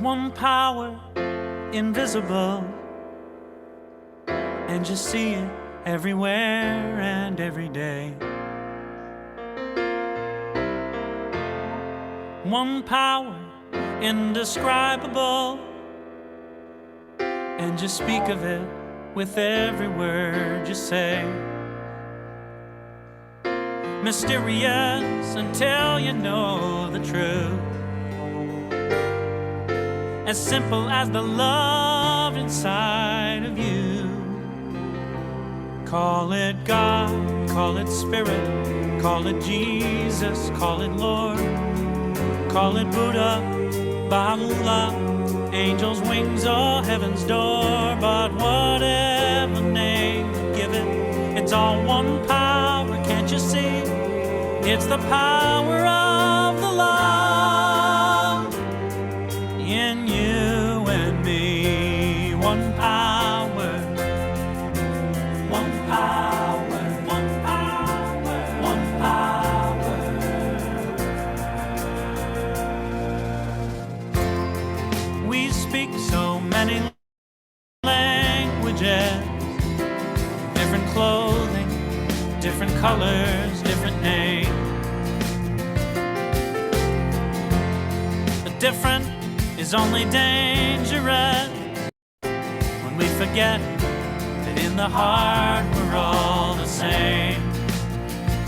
one power, invisible, and you see it everywhere and every day. One power, indescribable, and you speak of it with every word you say. Mysterious until you know the truth, as simple as the love inside of you. Call it God, call it Spirit, call it Jesus, call it Lord, call it Buddha, Baha'u'llah, angels' wings or heaven's door. But whatever name you give it, it's all one power, can't you see? It's the power of the love in you and me. One power, one power, one power, one power. We speak so many languages, different clothing, different colors, different names. The different is only dangerous when we forget that in the heart we're all the same.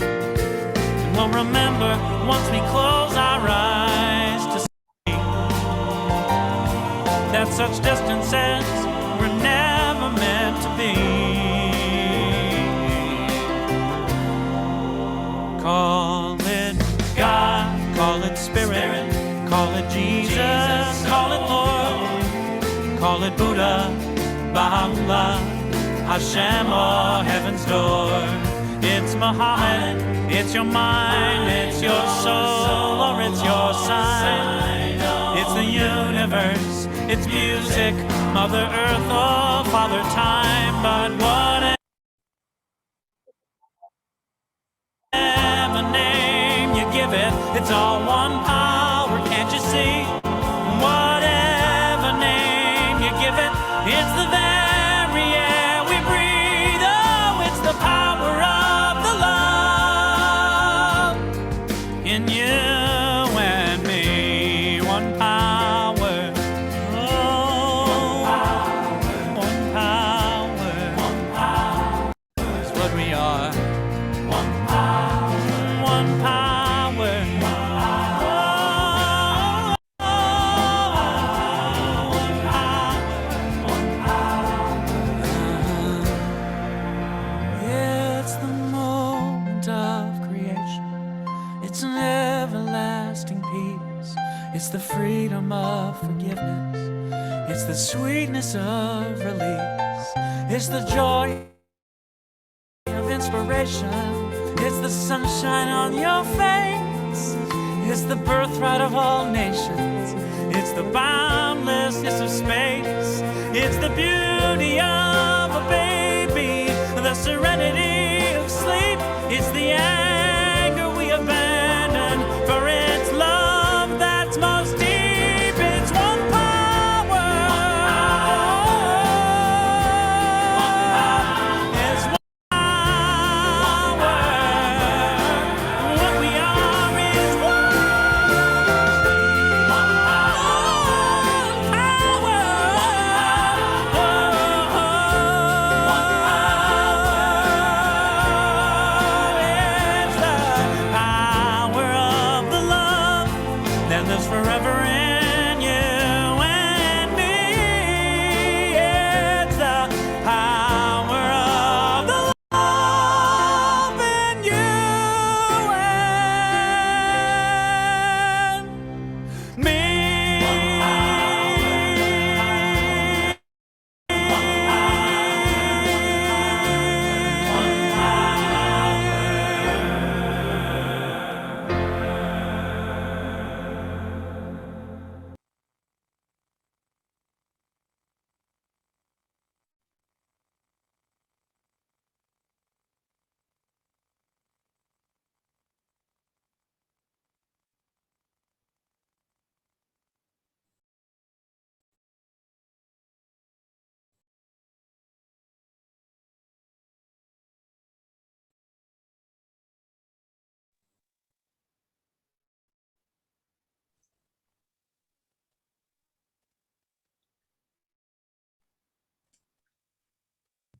And we'll remember once we close our eyes to see that such distances were never meant to be. Call it God, call it Spirit, call it Jesus, call it Lord, call it Buddha, Baha'u'llah, Hashem or heaven's door. It's Muhammad, it's your mind, it's your soul, or it's your sign. It's the universe, it's music, Mother Earth or Father Time. But whatever name you give it, it's all one power, can't you see? Whatever name you give it, it's the very air we breathe. Oh, it's the power of the love in you and me. One power, oh, one power, one power is what we are. One power, one power, one power. It's the moment of creation. It's an everlasting peace. It's the freedom of forgiveness. It's the sweetness of release. It's the joy of inspiration. It's the sunshine on your face. It's the birthright of all nations. It's the boundlessness of space. It's the beauty of a baby, the serenity of sleep. It's the anger we abandon, for it's love that's most deep. It's one power. It's one power. What we are is one power.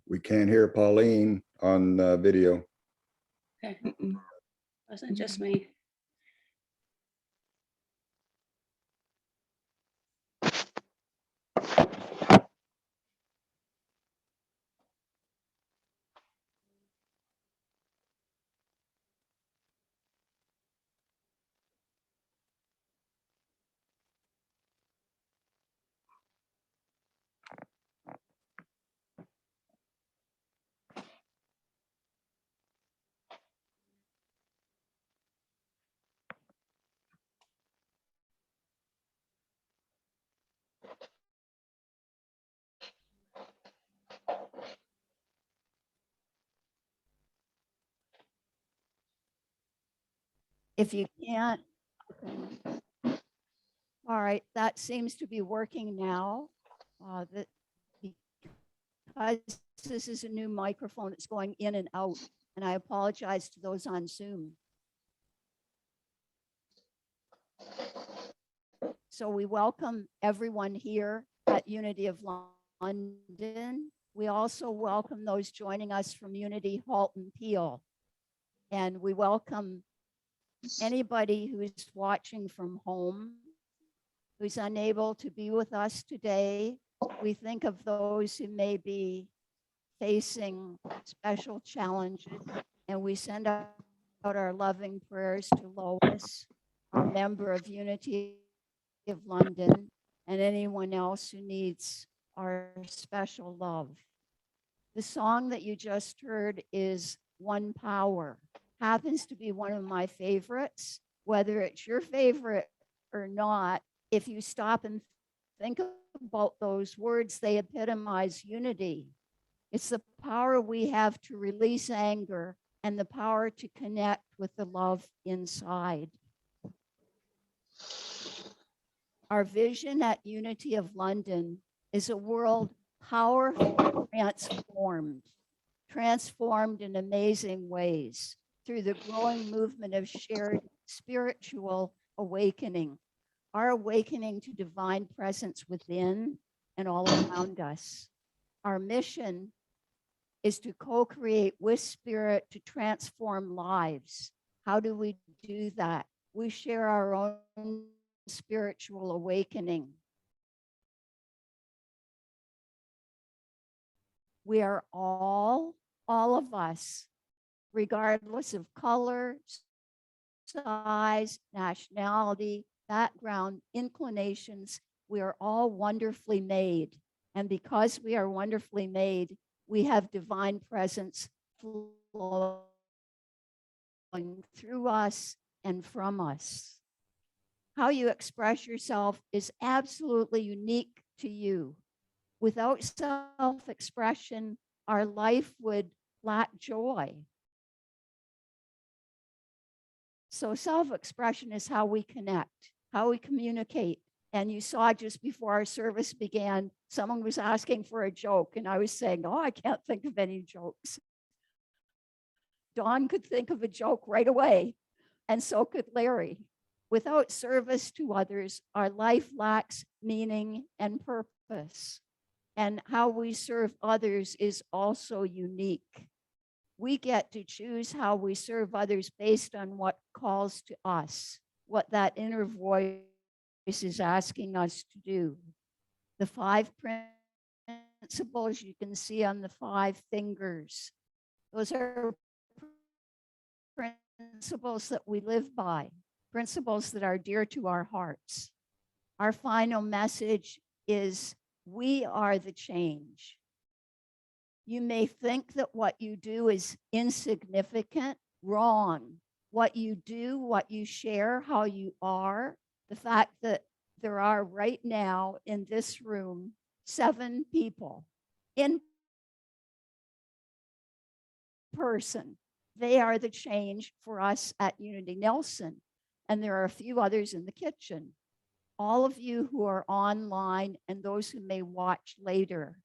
We can't hear Pauline on video. Okay. Wasn't just me. If you can't, all right, that seems to be working now. That because this is a new microphone, it's going in and out, and I apologize to those on Zoom. So we welcome everyone here at Unity of London. We also welcome those joining us from Unity Halton Peel. And we welcome anybody who is watching from home, who's unable to be with us today. We think of those who may be facing special challenges, and we send out our loving prayers to Lois, a member of Unity of London, and anyone else who needs our special love. The song that you just heard is One Power. Happens to be one of my favorites. Whether it's your favorite or not, if you stop and think about those words, they epitomize unity. It's the power we have to release anger and the power to connect with the love inside. Our vision at Unity of London is a world powerfully transformed in amazing ways through the growing movement of shared spiritual awakening, our awakening to divine presence within and all around us. Our mission is to co-create with spirit to transform lives. How do we do that? We share our own spiritual awakening. We are all of us, regardless of color, size, nationality, background, inclinations, we are all wonderfully made. And because we are wonderfully made, we have divine presence flowing through us and from us. How you express yourself is absolutely unique to you. Without self-expression, our life would lack joy. So self-expression is how we connect, how we communicate. And you saw just before our service began, someone was asking for a joke, and I was saying, oh, I can't think of any jokes. Dawn could think of a joke right away, and so could Larry. Without service to others, our life lacks meaning and purpose. And how we serve others is also unique. We get to choose how we serve others based on what calls to us, what that inner voice is asking us to do. The 5 principles you can see on the 5 fingers, those are principles that we live by, principles that are dear to our hearts. Our final message is we are the change. You may think that what you do is insignificant, wrong. What you do, what you share, how you are, the fact that there are right now in this room 7 people in person. They are the change for us at Unity Nelson. And there are a few others in the kitchen. All of you who are online and those who may watch later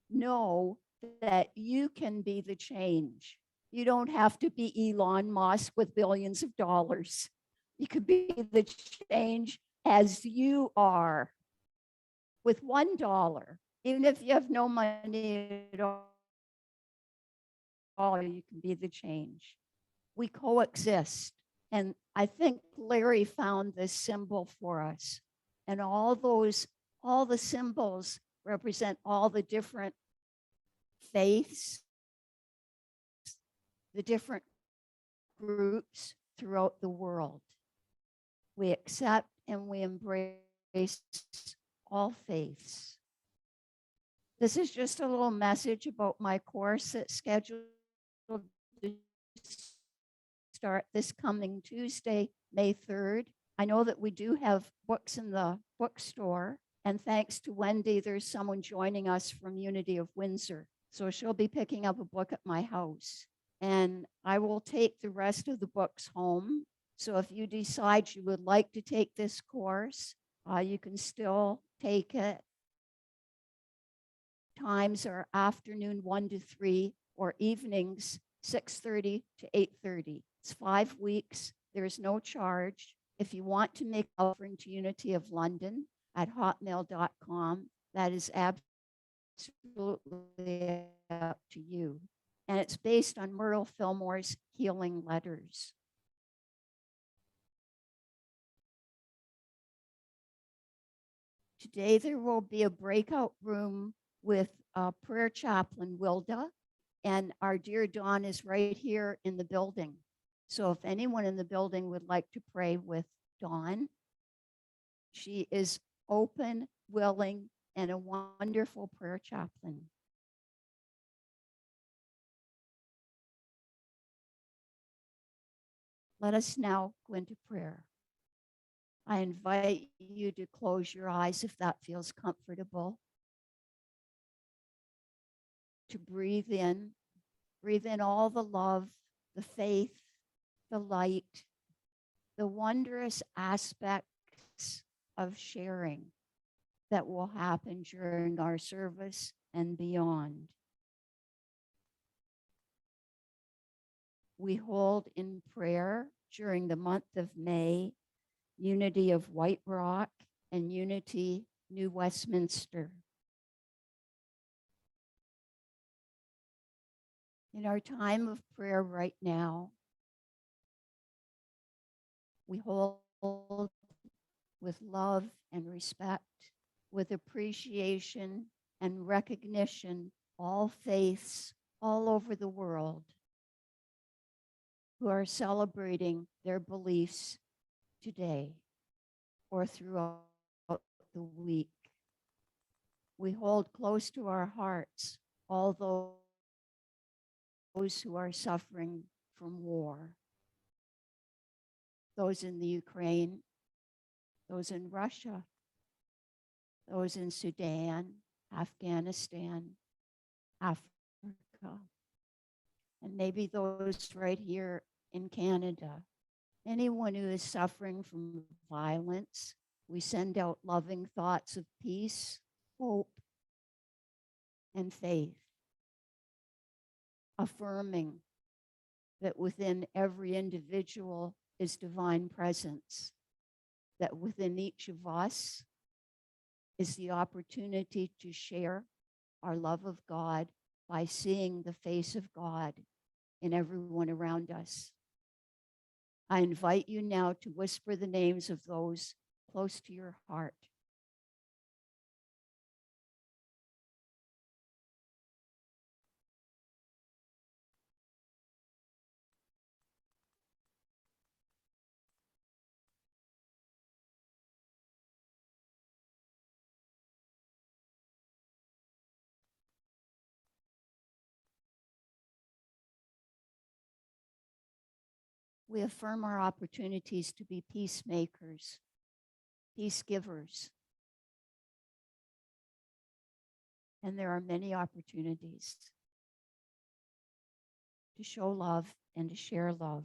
know that you can be the change. You don't have to be Elon Musk with billions of dollars. You could be the change as you are with $1, even if you have no money at you can be the change. We coexist. And I think Larry found this symbol for us. And all the symbols represent all the different faiths, the different groups throughout the world. We accept and we embrace all faiths. This is just a little message about my course that's scheduled to start this coming Tuesday, May 3rd. I know that we do have books in the bookstore, and thanks to Wendy, there's someone joining us from Unity of Windsor. So she'll be picking up a book at my house, and I will take the rest of the books home. So if you decide you would like to take this course, you can still take it. Times are afternoon 1 to 3 or evenings 6:30 to 8:30. It's 5 weeks. There's no charge. If you want to make an offering to Unity of London at hotmail.com, that is absolutely up to you. And it's based on Myrtle Fillmore's Healing Letters. Today, there will be a breakout room with prayer chaplain Wilda, and our dear Dawn is right here in the building. So if anyone in the building would like to pray with Dawn, she is open, willing, and a wonderful prayer chaplain. Let us now go into prayer. I invite you to close your eyes if that feels comfortable. To breathe in all the love, the faith, the light, the wondrous aspects of sharing that will happen during our service and beyond. We hold in prayer during the month of May, Unity of White Rock and Unity New Westminster. In our time of prayer right now, we hold with love and respect, with appreciation and recognition, all faiths all over the world who are celebrating their beliefs today or throughout the week. We hold close to our hearts all those who are suffering from war, those in the Ukraine, those in Russia, those in Sudan, Afghanistan, Africa, and maybe those right here in Canada. Anyone who is suffering from violence, we send out loving thoughts of peace, hope, and faith, affirming that within every individual is divine presence, that within each of us is the opportunity to share our love of God by seeing the face of God in everyone around us. I invite you now to whisper the names of those close to your heart. We affirm our opportunities to be peacemakers, peace givers. And there are many opportunities to show love and to share love.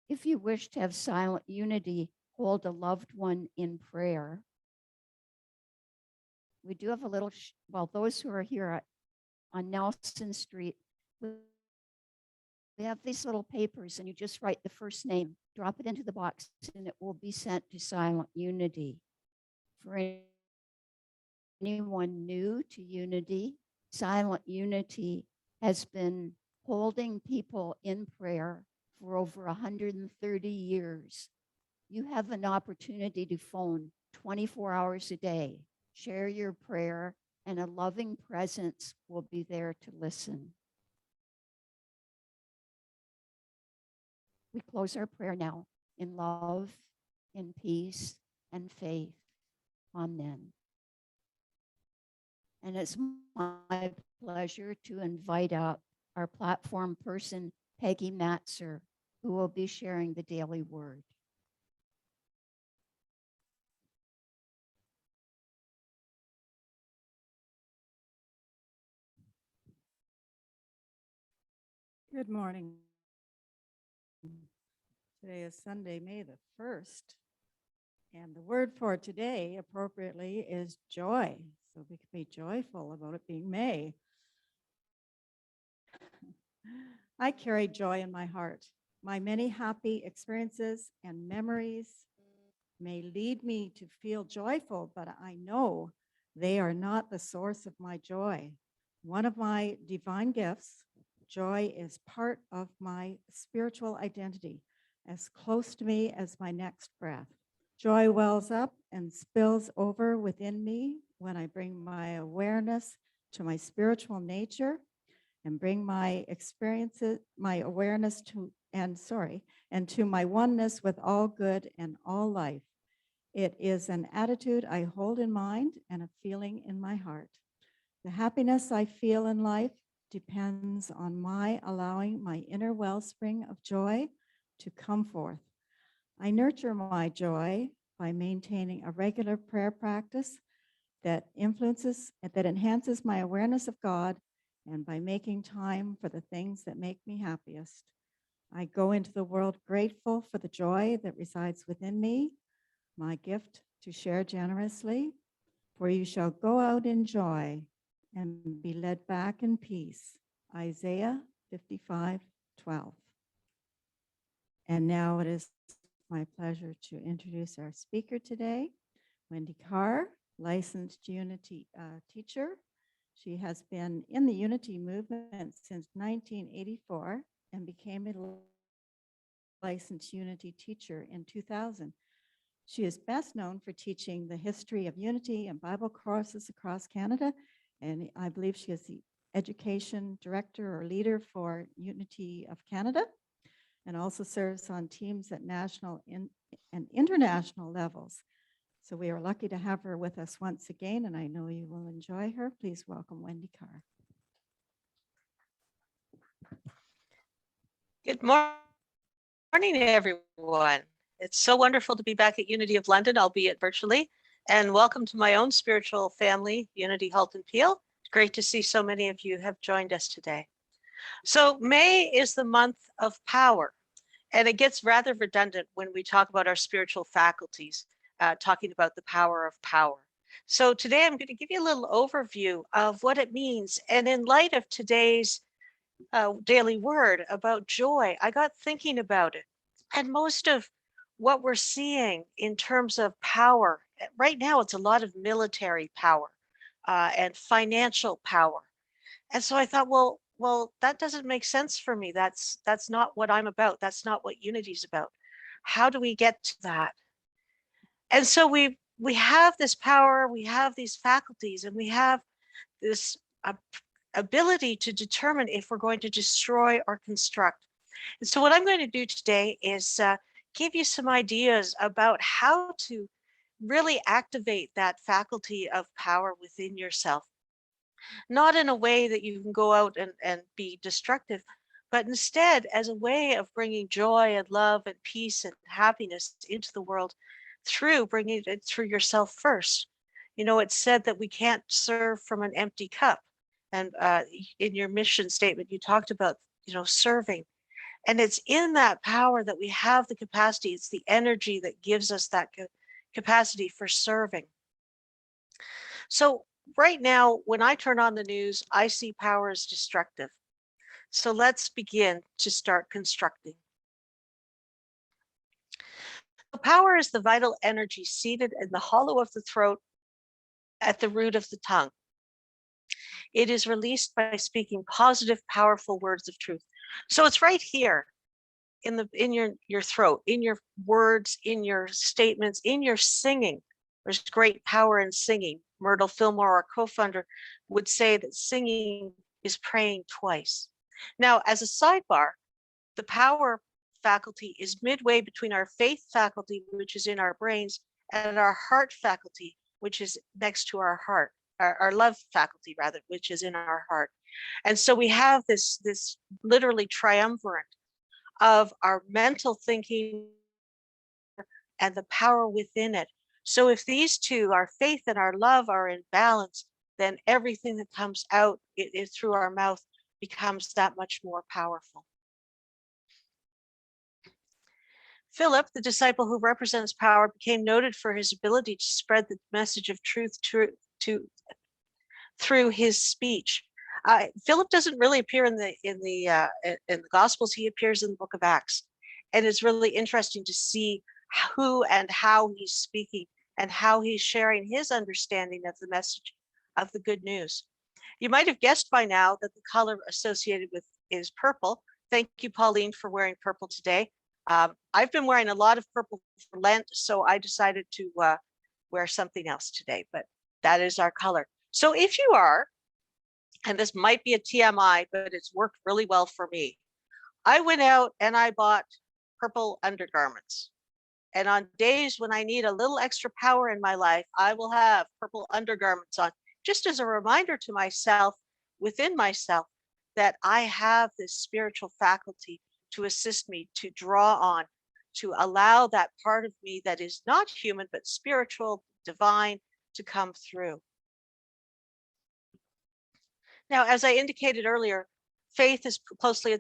If you wish to have silent unity, hold a loved one in prayer. We do have a little, those who are here on Nelson Street, we have these little papers, and you just write the first name, drop it into the box, and it will be sent to Silent Unity. For anyone new to Unity, Silent Unity has been holding people in prayer for over 130 years. You have an opportunity to phone 24 hours a day, share your prayer, and a loving presence will be there to listen. We close our prayer now in love, in peace, and faith. Amen. And it's my pleasure to invite up our platform person, Peggy Matzer, who will be sharing the daily word. Good morning. Today is Sunday, May the 1st. And the word for today, appropriately, is joy. So we can be joyful about it being May. I carry joy in my heart. My many happy experiences and memories may lead me to feel joyful, but I know they are not the source of my joy. One of my divine gifts, joy, is part of my spiritual identity, as close to me as my next breath. Joy wells up and spills over within me when I bring my awareness to my spiritual nature and bring my experiences, my awareness to, and to my oneness with all good and all life. It is an attitude I hold in mind and a feeling in my heart. The happiness I feel in life depends on my allowing my inner wellspring of joy to come forth. I nurture my joy by maintaining a regular prayer practice that enhances my awareness of God, and by making time for the things that make me happiest. I go into the world grateful for the joy that resides within me, my gift to share generously, for you shall go out in joy and be led back in peace. Isaiah 55:12. And now it is my pleasure to introduce our speaker today, Wendy Karr, licensed Unity teacher. She has been in the Unity movement since 1984 and became a licensed Unity teacher in 2000. She is best known for teaching the history of Unity and Bible courses across Canada, and I believe she is the education director or leader for Unity of Canada, and also serves on teams at national and international levels. So we are lucky to have her with us once again, and I know you will enjoy her. Please welcome Wendy Karr. Good morning, everyone. It's so wonderful to be back at Unity of London, albeit virtually, and welcome to my own spiritual family, Unity Halton Peel. Great to see so many of you have joined us today. So May is the month of power, and it gets rather redundant when we talk about our spiritual faculties, talking about the power of power. So today I'm going to give you a little overview of what it means, and in light of today's daily word about joy, I got thinking about it. And most of what we're seeing in terms of power, right now, it's a lot of military power and financial power. And so I thought, well, that doesn't make sense for me. That's not what I'm about. That's not what Unity's about. How do we get to that? And so we have this power, we have these faculties, and we have this ability to determine if we're going to destroy or construct. And so what I'm going to do today is give you some ideas about how to really activate that faculty of power within yourself. Not in a way that you can go out and be destructive, but instead as a way of bringing joy and love and peace and happiness into the world through bringing it through yourself first. You know, it's said that we can't serve from an empty cup. And in your mission statement, you talked about, serving. And it's in that power that we have the capacity. It's the energy that gives us that capacity for serving. So right now, when I turn on the news, I see power as destructive. So let's begin to start constructing. Power is the vital energy seated in the hollow of the throat at the root of the tongue. It is released by speaking positive, powerful words of truth. So it's right here in your throat, in your words, in your statements, in your singing. There's great power in singing. Myrtle Fillmore, our co-founder, would say that singing is praying twice. Now, as a sidebar, the power faculty is midway between our faith faculty, which is in our brains, and our heart faculty, which is next to our heart, our love faculty, rather, which is in our heart. And so we have this literally triumvirate of our mental thinking and the power within it. So if these two, our faith and our love, are in balance, then everything that comes out through our mouth becomes that much more powerful. Philip, the disciple who represents power, became noted for his ability to spread the message of truth through his speech. Philip doesn't really appear in the Gospels. He appears in the book of Acts, and it's really interesting to see who and how he's speaking and how he's sharing his understanding of the message of the good news. You might have guessed by now that the color associated with is purple. Thank you, Pauline, for wearing purple today. I've been wearing a lot of purple for Lent, so I decided to wear something else today, but that is our color. So if you are, and this might be a TMI, but it's worked really well for me, I went out and I bought purple undergarments. And on days when I need a little extra power in my life, I will have purple undergarments on, just as a reminder to myself, within myself, that I have this spiritual faculty to assist me, to draw on, to allow that part of me that is not human, but spiritual, divine, to come through. Now, as I indicated earlier, faith is closely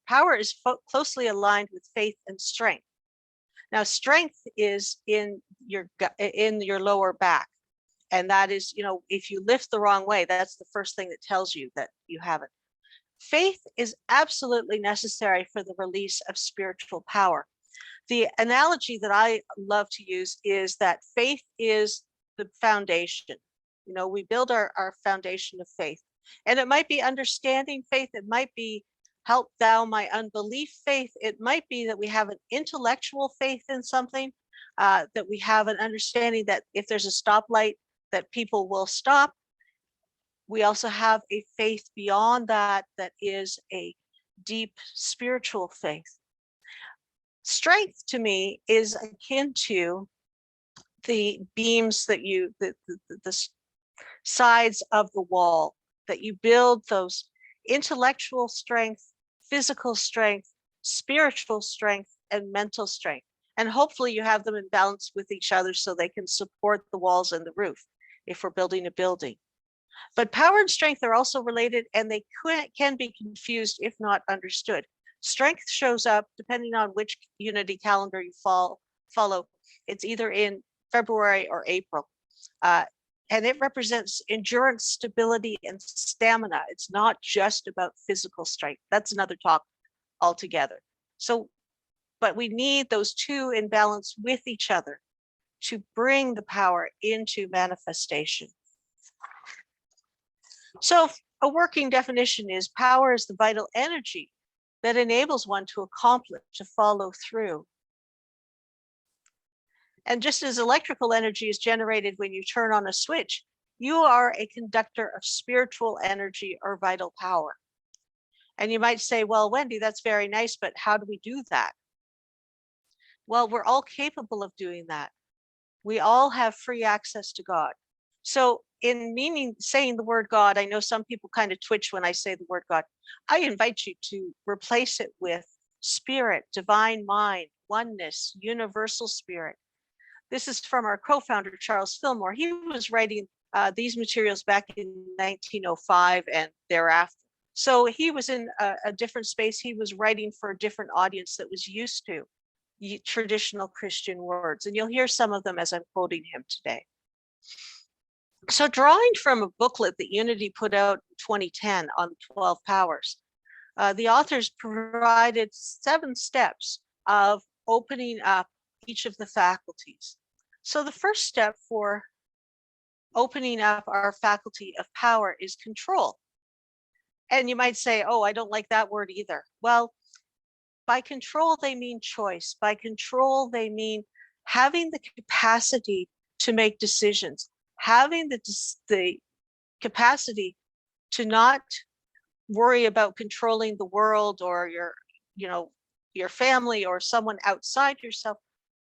power is closely aligned with faith and strength. Now, strength is in your lower back, and that is, if you lift the wrong way, that's the first thing that tells you that you have it. Faith is absolutely necessary for the release of spiritual power. The analogy that I love to use is that faith is the foundation. We build our foundation of faith, and it might be understanding faith. It might be help thou my unbelief faith. It might be that we have an intellectual faith in something, that we have an understanding that if there's a stoplight, that people will stop. We also have a faith beyond that, that is a deep spiritual faith. Strength to me is akin to the beams that the sides of the wall, that you build those intellectual strength, physical strength, spiritual strength, and mental strength. And hopefully you have them in balance with each other so they can support the walls and the roof if we're building a building. But power and strength are also related, and they can be confused if not understood. Strength shows up depending on which unity calendar you follow. It's either in February or April. And it represents endurance, stability, and stamina. It's not just about physical strength. That's another talk altogether. But we need those two in balance with each other to bring the power into manifestation. So a working definition is power is the vital energy that enables one to accomplish, to follow through. And just as electrical energy is generated when you turn on a switch, you are a conductor of spiritual energy or vital power. And you might say, well, Wendy, that's very nice, but how do we do that? Well, we're all capable of doing that. We all have free access to God. So in saying the word God, I know some people kind of twitch when I say the word God. I invite you to replace it with spirit, divine mind, oneness, universal spirit. This is from our co-founder, Charles Fillmore. He was writing these materials back in 1905 and thereafter. So he was in a different space. He was writing for a different audience that was used to traditional Christian words. And you'll hear some of them as I'm quoting him today. So drawing from a booklet that Unity put out in 2010 on 12 powers, the authors provided 7 steps of opening up each of the faculties. So the first step for opening up our faculty of power is control. And you might say, oh, I don't like that word either. Well, by control, they mean choice. By control, they mean having the capacity to make decisions, having the capacity to not worry about controlling the world or your family or someone outside yourself,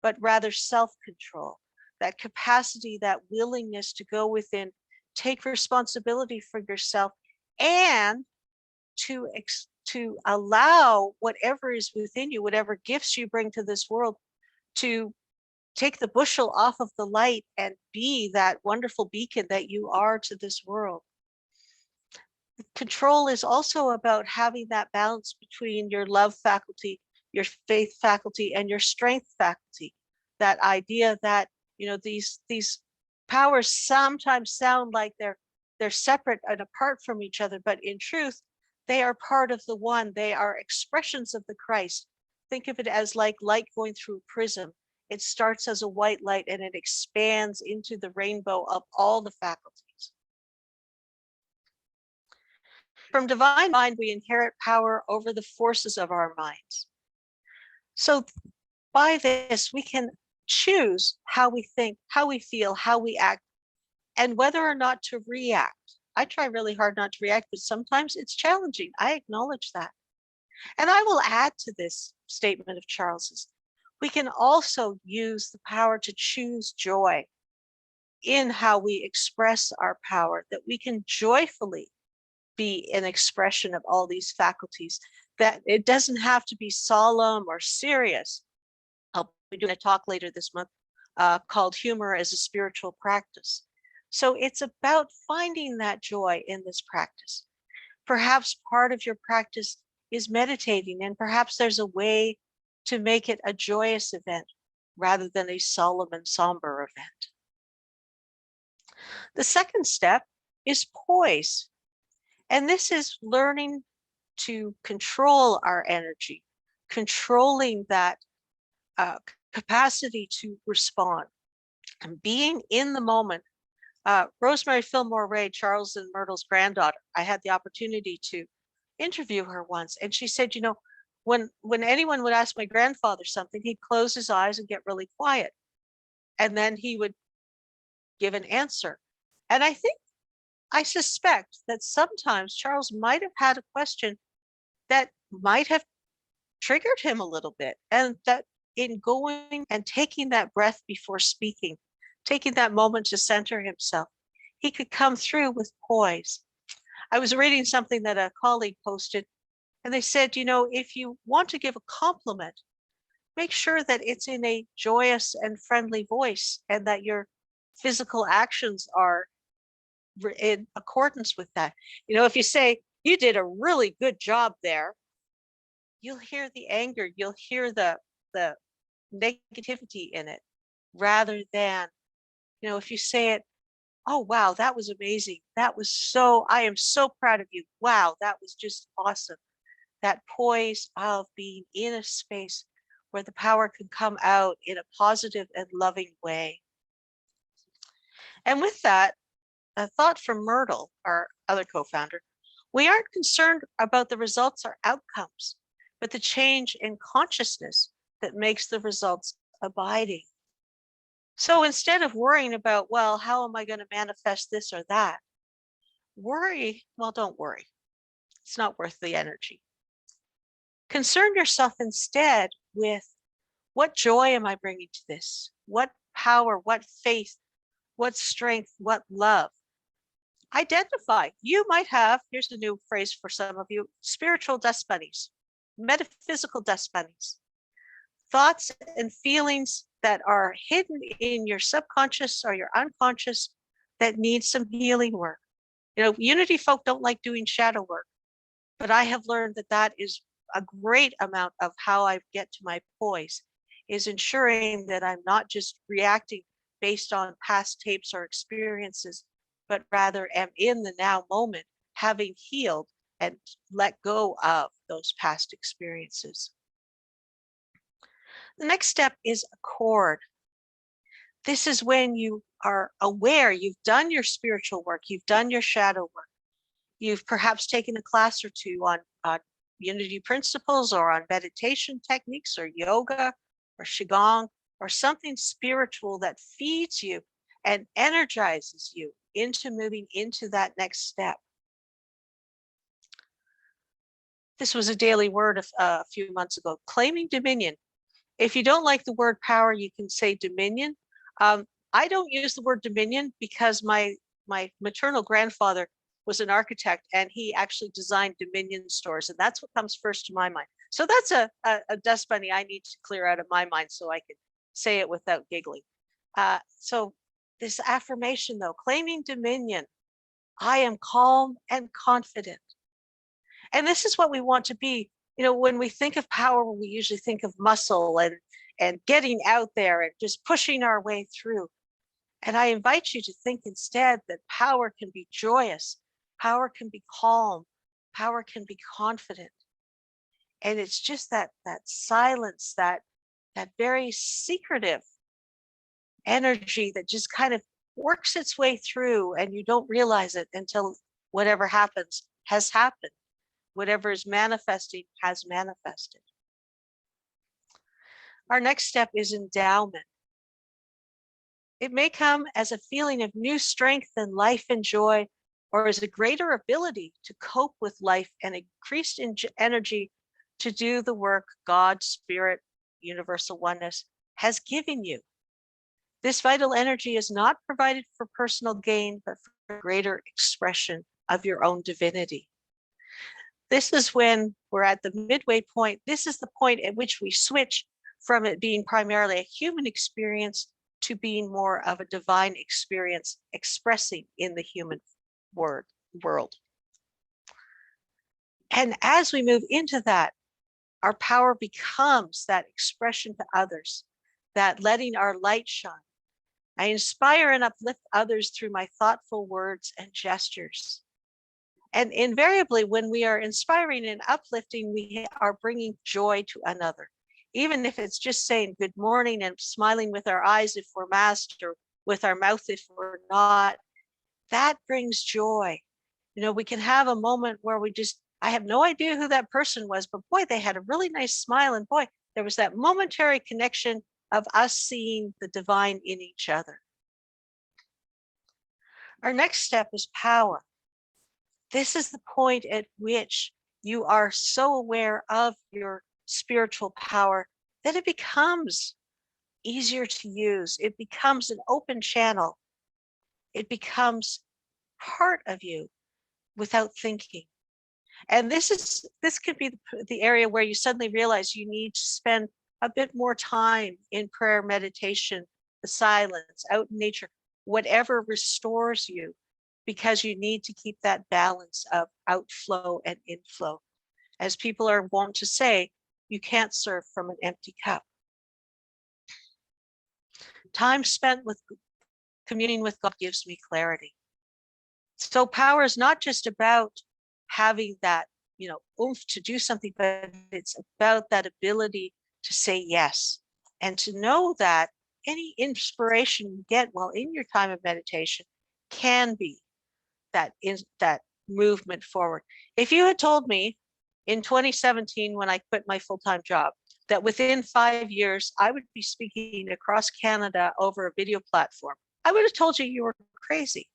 but rather self-control, that capacity, that willingness to go within, take responsibility for yourself, and to allow whatever is within you, whatever gifts you bring to this world, to take the bushel off of the light and be that wonderful beacon that you are to this world. Control is also about having that balance between your love faculty, your faith faculty, and your strength faculty. That idea that, these powers sometimes sound like they're separate and apart from each other, but in truth, they are part of the one. They are expressions of the Christ. Think of it as like light going through a prism. It starts as a white light and it expands into the rainbow of all the faculties. From divine mind, we inherit power over the forces of our minds. So by this, we can choose how we think, how we feel, how we act, and whether or not to react. I try really hard not to react, but sometimes it's challenging. I acknowledge that. And I will add to this statement of Charles's. We can also use the power to choose joy in how we express our power, that we can joyfully be an expression of all these faculties, that it doesn't have to be solemn or serious. I'll be doing a talk later this month called Humor as a Spiritual Practice. So it's about finding that joy in this practice. Perhaps part of your practice is meditating, and perhaps there's a way to make it a joyous event rather than a solemn and somber event. The second step is poise. And this is learning to control our energy, controlling that capacity to respond, and being in the moment. Rosemary Fillmore Ray, Charles and Myrtle's granddaughter, I had the opportunity to interview her once, and she said, when anyone would ask my grandfather something, he'd close his eyes and get really quiet, and then he would give an answer. And I suspect that sometimes Charles might have had a question that might have triggered him a little bit, and that in going and taking that breath before speaking, taking that moment to center himself, he could come through with poise. I was reading something that a colleague posted, and they said, if you want to give a compliment, make sure that it's in a joyous and friendly voice, and that your physical actions are in accordance with that. If you say, you did a really good job there, you'll hear the anger, you'll hear the negativity in it, rather than, if you say it, oh, wow, that was amazing. I am so proud of you. Wow, that was just awesome. That poise of being in a space where the power can come out in a positive and loving way. And with that, a thought from Myrtle, our other co-founder, we aren't concerned about the results or outcomes, but the change in consciousness that makes the results abiding. So instead of worrying about, well, how am I going to manifest this or that? Don't worry. It's not worth the energy. Concern yourself instead with, what joy am I bringing to this? What power, what faith, what strength, what love? Identify. You might have, here's a new phrase for some of you, spiritual dust bunnies, metaphysical dust bunnies, thoughts and feelings that are hidden in your subconscious or your unconscious that need some healing work. Unity folk don't like doing shadow work, but I have learned that is a great amount of how I get to my poise, is ensuring that I'm not just reacting based on past tapes or experiences, but rather am in the now moment, having healed and let go of those past experiences. The next step is accord. This is when you are aware, you've done your spiritual work, you've done your shadow work, you've perhaps taken a class or two on unity principles or on meditation techniques or yoga or qigong or something spiritual that feeds you and energizes you into moving into that next step. This was a daily word a few months ago, claiming dominion. If you don't like the word power, you can say dominion. I don't use the word dominion because my maternal grandfather was an architect and he actually designed dominion stores, and that's what comes first to my mind. So that's a dust bunny I need to clear out of my mind so I can say it without giggling. So this affirmation though, claiming dominion, I am calm and confident. And this is what we want to be. You know, when we think of power, we usually think of muscle and getting out there and just pushing our way through. And I invite you to think instead that power can be joyous, power can be calm, power can be confident. And it's just that silence, that very secretive energy that just kind of works its way through, and you don't realize it until whatever happens has happened. Whatever is manifesting has manifested. Our next step is endowment. It may come as a feeling of new strength and life and joy, or as a greater ability to cope with life and increased energy to do the work God, Spirit, Universal Oneness has given you. This vital energy is not provided for personal gain, but for greater expression of your own divinity. This is when we're at the midway point. This is the point at which we switch from it being primarily a human experience to being more of a divine experience expressing in the human world. And as we move into that, our power becomes that expression to others, that letting our light shine. I inspire and uplift others through my thoughtful words and gestures. And invariably, when we are inspiring and uplifting, we are bringing joy to another. Even if it's just saying good morning and smiling with our eyes if we're masked or with our mouth if we're not, that brings joy. You know, we can have a moment where I have no idea who that person was, but boy, they had a really nice smile. And boy, there was that momentary connection of us seeing the divine in each other. Our next step is power. This is the point at which you are so aware of your spiritual power that it becomes easier to use. It becomes an open channel. It becomes part of you without thinking. And this could be the area where you suddenly realize you need to spend a bit more time in prayer, meditation, the silence, out in nature, whatever restores you, because you need to keep that balance of outflow and inflow. As people are wont to say, you can't serve from an empty cup. Time spent with communing with God gives me clarity. So power is not just about having that, oomph to do something, but it's about that ability to say yes and to know that any inspiration you get while in your time of meditation can be that movement forward. If you had told me in 2017, when I quit my full-time job, that within 5 years I would be speaking across Canada over a video platform, I would have told you were crazy.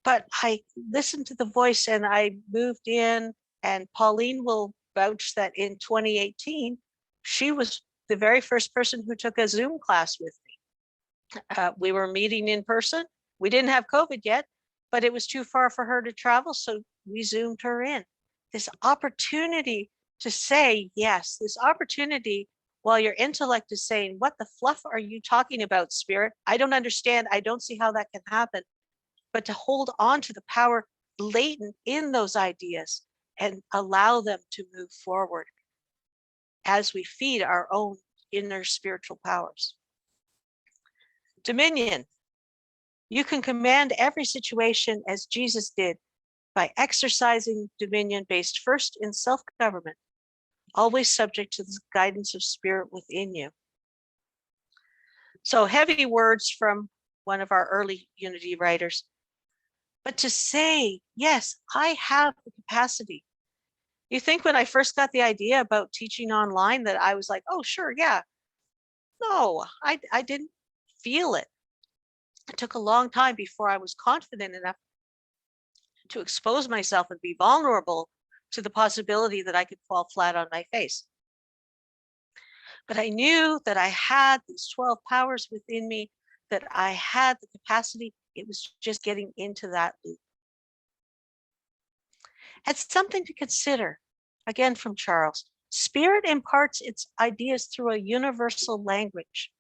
But I listened to the voice and I moved in, and Pauline will vouch that in 2018, she was the very first person who took a Zoom class with me. We were meeting in person. We didn't have COVID yet, but it was too far for her to travel, so we Zoomed her in. This opportunity to say yes, this opportunity while your intellect is saying, what the fluff are you talking about, Spirit? I don't understand. I don't see how that can happen. But to hold on to the power latent in those ideas and allow them to move forward as we feed our own inner spiritual powers. Dominion. You can command every situation as Jesus did by exercising dominion based first in self-government, always subject to the guidance of Spirit within you. So heavy words from one of our early Unity writers. But to say, yes, I have the capacity. You think when I first got the idea about teaching online that I was like, oh, sure, yeah. No, I didn't feel it. It took a long time before I was confident enough to expose myself and be vulnerable to the possibility that I could fall flat on my face. But I knew that I had these 12 powers within me, that I had the capacity. It was just getting into that loop. It's something to consider. Again, from Charles, spirit imparts its ideas through a universal language.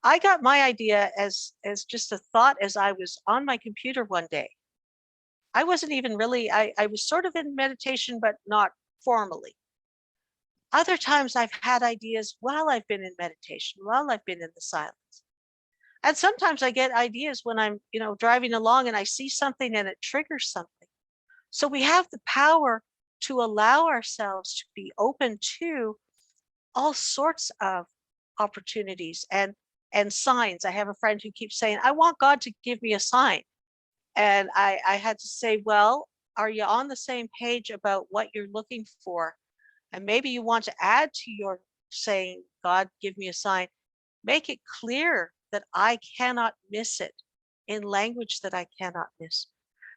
I got my idea as just a thought as I was on my computer one day. I wasn't even really, I was sort of in meditation, but not formally. Other times I've had ideas while I've been in meditation, while I've been in the silence. And sometimes I get ideas when I'm, driving along and I see something and it triggers something. So we have the power to allow ourselves to be open to all sorts of opportunities and signs. I have a friend who keeps saying, I want God to give me a sign. And I had to say, well, are you on the same page about what you're looking for? And maybe you want to add to your saying, God, give me a sign. Make it clear that I cannot miss it in language that I cannot miss.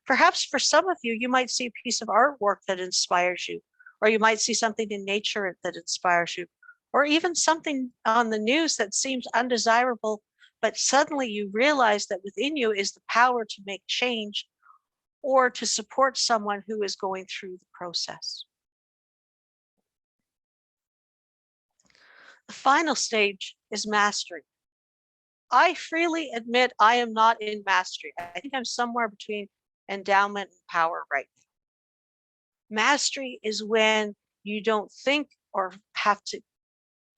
Perhaps for some of you, you might see a piece of artwork that inspires you, or you might see something in nature that inspires you, or even something on the news that seems undesirable, but suddenly you realize that within you is the power to make change or to support someone who is going through the process. The final stage is mastery. I freely admit I am not in mastery. I think I'm somewhere between endowment and power right now. Mastery is when you don't think or have to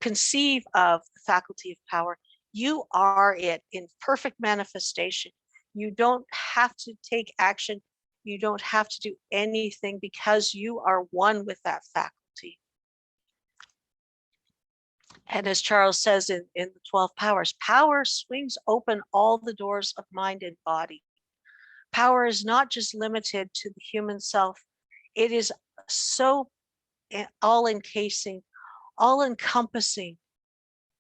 conceive of the faculty of power. You are it in perfect manifestation. You don't have to take action. You don't have to do anything because you are one with that faculty. And as Charles says in the 12 powers, power swings open all the doors of mind and body. Power is not just limited to the human self. It is so all-encasing, all-encompassing.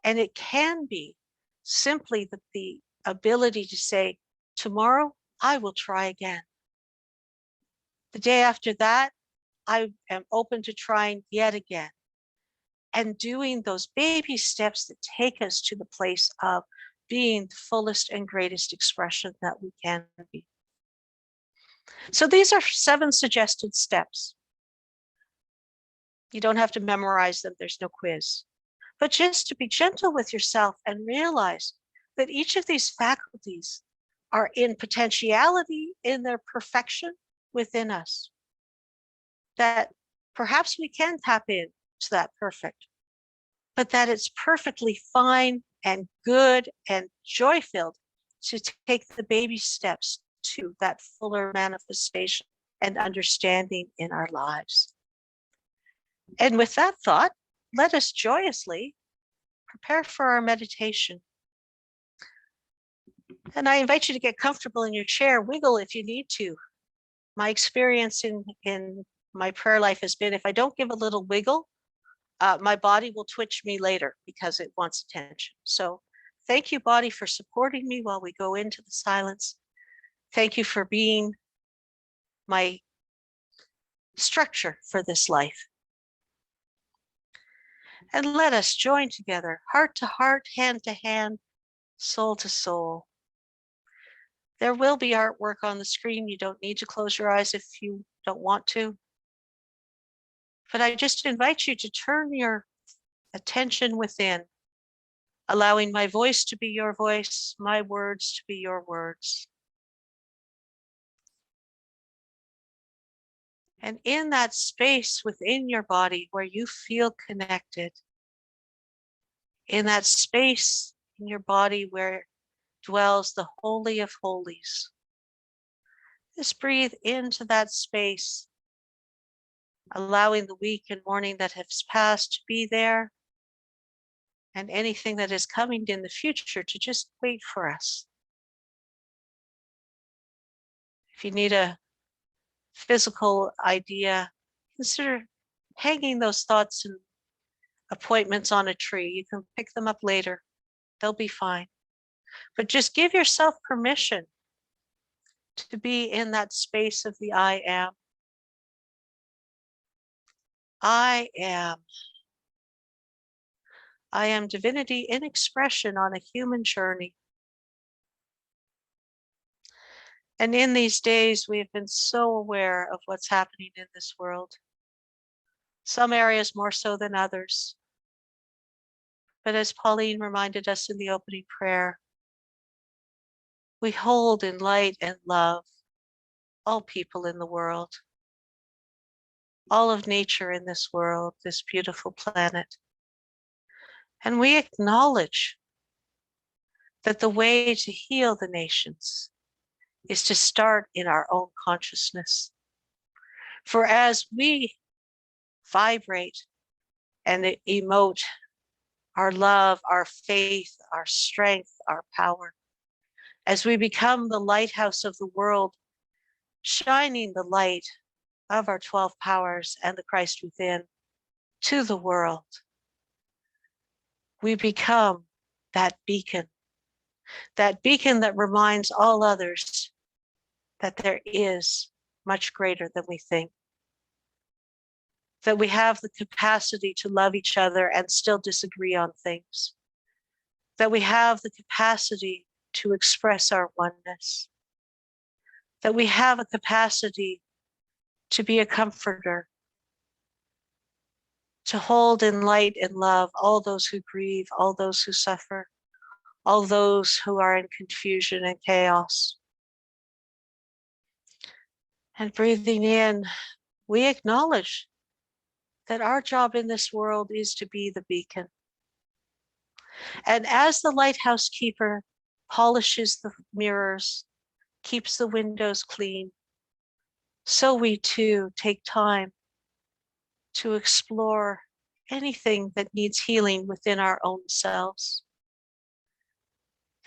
And it can be simply the ability to say, tomorrow I will try again. The day after that, I am open to trying yet again. And doing those baby steps that take us to the place of being the fullest and greatest expression that we can be. So these are 7 suggested steps. You don't have to memorize them, there's no quiz. But just to be gentle with yourself and realize that each of these faculties are in potentiality in their perfection within us. That perhaps we can tap into that perfect, but that it's perfectly fine and good and joy-filled to take the baby steps to that fuller manifestation and understanding in our lives. And with that thought, let us joyously prepare for our meditation. And I invite you to get comfortable in your chair, wiggle if you need to. My experience in my prayer life has been if I don't give a little wiggle, my body will twitch me later because it wants attention. So thank you, body, for supporting me while we go into the silence. Thank you for being my structure for this life. And let us join together, heart to heart, hand to hand, soul to soul. There will be artwork on the screen. You don't need to close your eyes if you don't want to. But I just invite you to turn your attention within, allowing my voice to be your voice, my words to be your words. And in that space within your body where you feel connected, in that space in your body where dwells the Holy of Holies, just breathe into that space, allowing the week and morning that has passed to be there, and anything that is coming in the future to just wait for us. If you need a physical idea, consider hanging those thoughts and appointments on a tree. You can pick them up later. They'll be fine. But just give yourself permission to be in that space of the I am. I am. I am divinity in expression on a human journey. And in these days, we have been so aware of what's happening in this world. Some areas more so than others. But as Pauline reminded us in the opening prayer, we hold in light and love all people in the world, all of nature in this world, this beautiful planet. And we acknowledge that the way to heal the nations is to start in our own consciousness. For as we vibrate and emote our love, our faith, our strength, our power, as we become the lighthouse of the world, shining the light of our 12 powers and the Christ within to the world, we become that beacon that reminds all others that there is much greater than we think, that we have the capacity to love each other and still disagree on things, that we have the capacity to express our oneness, that we have a capacity to be a comforter, to hold in light and love all those who grieve, all those who suffer, all those who are in confusion and chaos. And breathing in, we acknowledge that our job in this world is to be the beacon. And as the lighthouse keeper polishes the mirrors, keeps the windows clean, so we too take time to explore anything that needs healing within our own selves.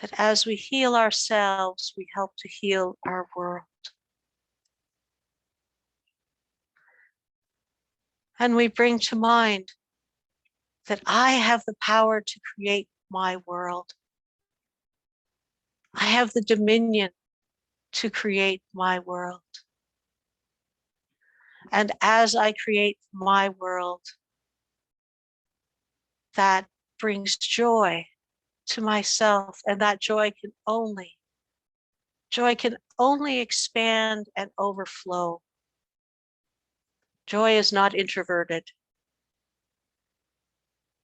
That as we heal ourselves, we help to heal our world. And we bring to mind that I have the power to create my world. I have the dominion to create my world. And as I create my world, that brings joy to myself, and that joy can only expand and overflow. Joy is not introverted.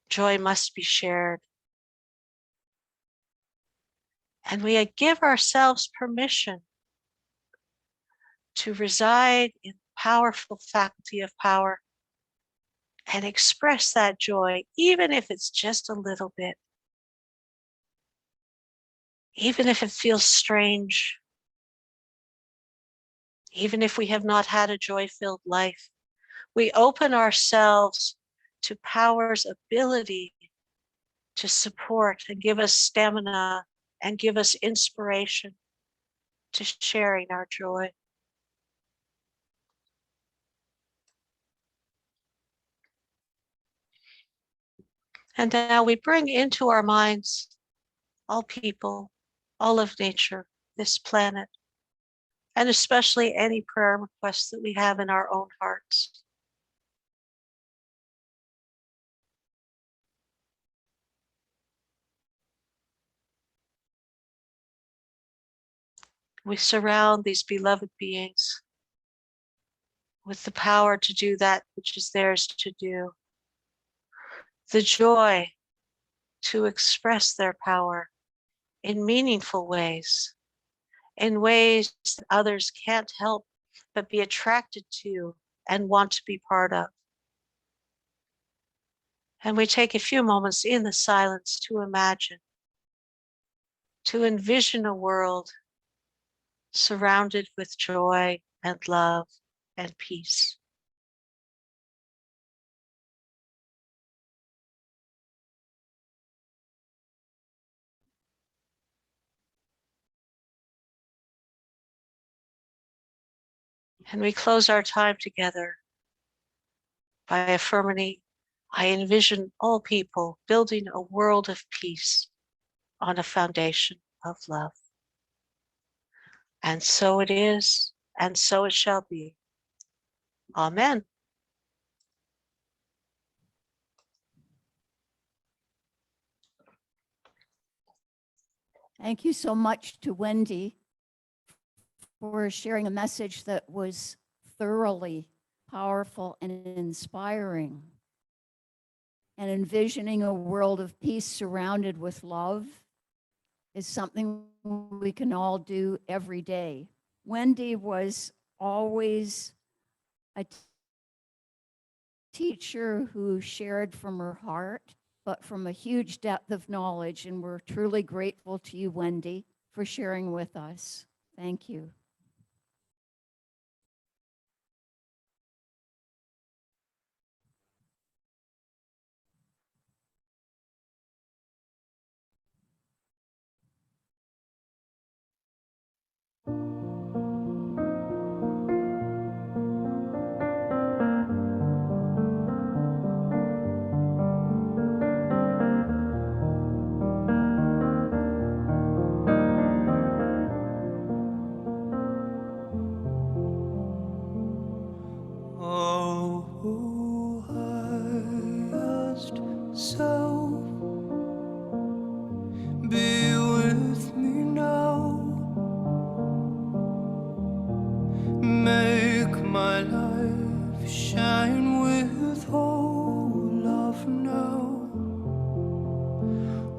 Joy must be shared. And we give ourselves permission to reside in the powerful faculty of power and express that joy, even if it's just a little bit, even if it feels strange, even if we have not had a joy-filled life. We open ourselves to power's ability to support and give us stamina and give us inspiration to sharing our joy. And now we bring into our minds all people, all of nature, this planet, and especially any prayer requests that we have in our own hearts. We surround these beloved beings with the power to do that which is theirs to do, the joy to express their power in meaningful ways, in ways that others can't help but be attracted to and want to be part of. And we take a few moments in the silence to imagine, to envision a world surrounded with joy and love and peace. And we close our time together by affirming, I envision all people building a world of peace on a foundation of love. And so it is, and so it shall be. Amen. Thank you so much to Wendy for sharing a message that was thoroughly powerful and inspiring. And envisioning a world of peace surrounded with love is something we can all do every day. Wendy was always a teacher who shared from her heart, but from a huge depth of knowledge. And we're truly grateful to you, Wendy, for sharing with us. Thank you. Oh, highest self, be with me now. Make my life shine with whole love now.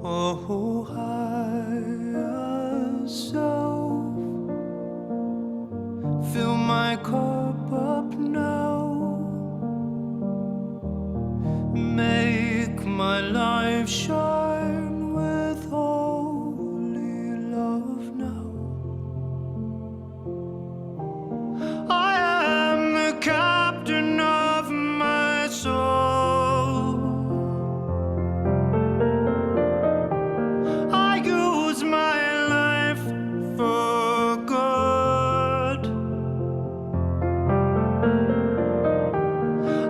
Oh, highest self, fill my cup up now. Make my life shine with holy love now. I am the captain of my soul. I use my life for good.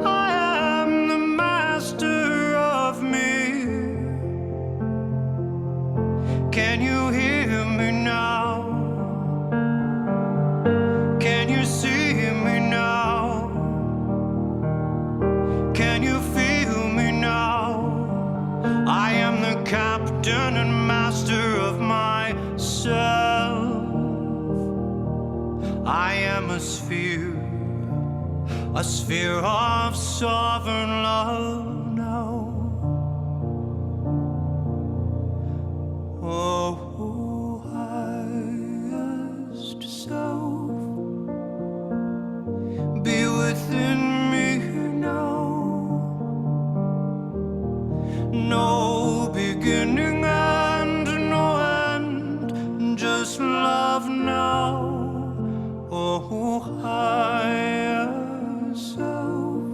I am the master of me. Can you hear me now? Can you see me now? Can you feel me now? I am the captain and master of myself. I am a sphere of sovereign love now. Oh, highest self, be within me now. No beginning and no end, just love now. Oh, higher self,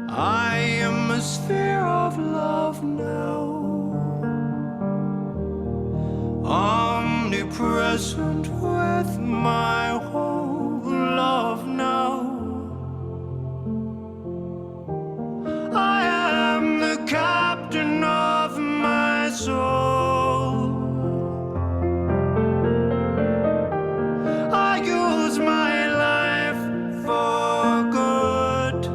I am a sphere of love now. Omnipresent with my whole love now. I am the captain of my soul. I use my life for good.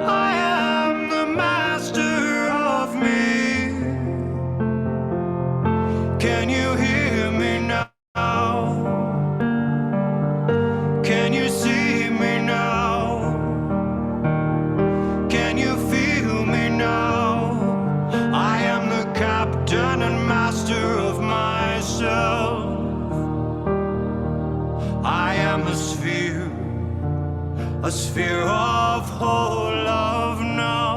I am the master of me. Can you hear me now? Can you see me now? Can you feel me now? I am the captain and master of myself. I am a sphere of whole love now.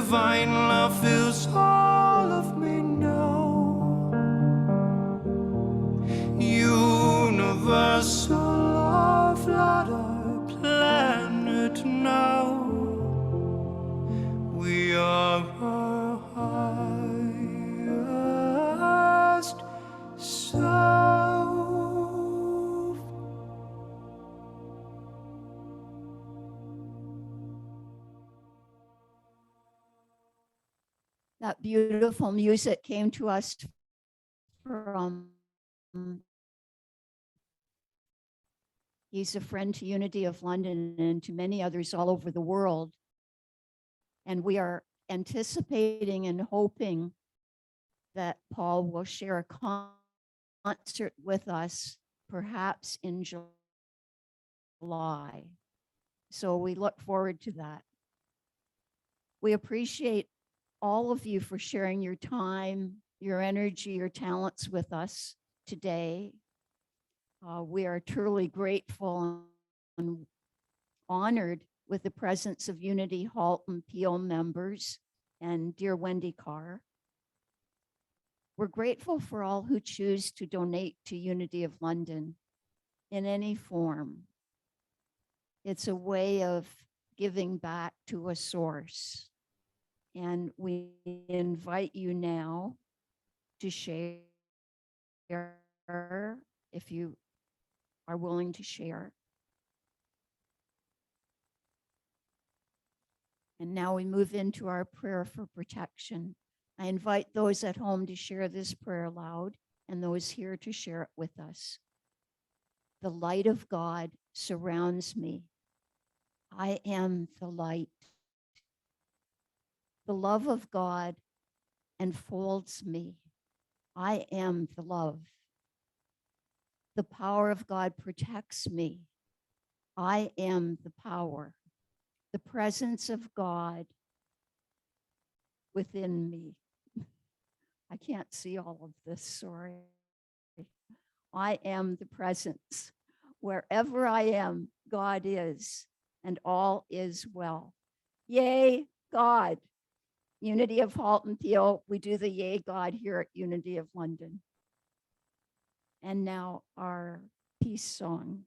divine love fills all of me now. Universal love, light our planet now. We are our highest self. That beautiful music came to us from, he's a friend to Unity of London and to many others all over the world. And we are anticipating and hoping that Paul will share a concert with us, perhaps in July. So we look forward to that. We appreciate all of you for sharing your time, your energy, your talents with us today. We are truly grateful and honored with the presence of Unity Halton Peel members and dear Wendy Karr. We're grateful for all who choose to donate to Unity of London in any form. It's a way of giving back to a source. And we invite you now to share if you are willing to share. And now we move into our prayer for protection. I invite those at home to share this prayer aloud and those here to share it with us. The light of God surrounds me. I am the light. The love of God enfolds me. I am the love. The power of God protects me. I am the power. The presence of God within me. I can't see all of this, sorry. I am the presence. Wherever I am, God is, and all is well. Yay, God. Unity of Halton Peel, we do the Yay God here at Unity of London. And now our peace song.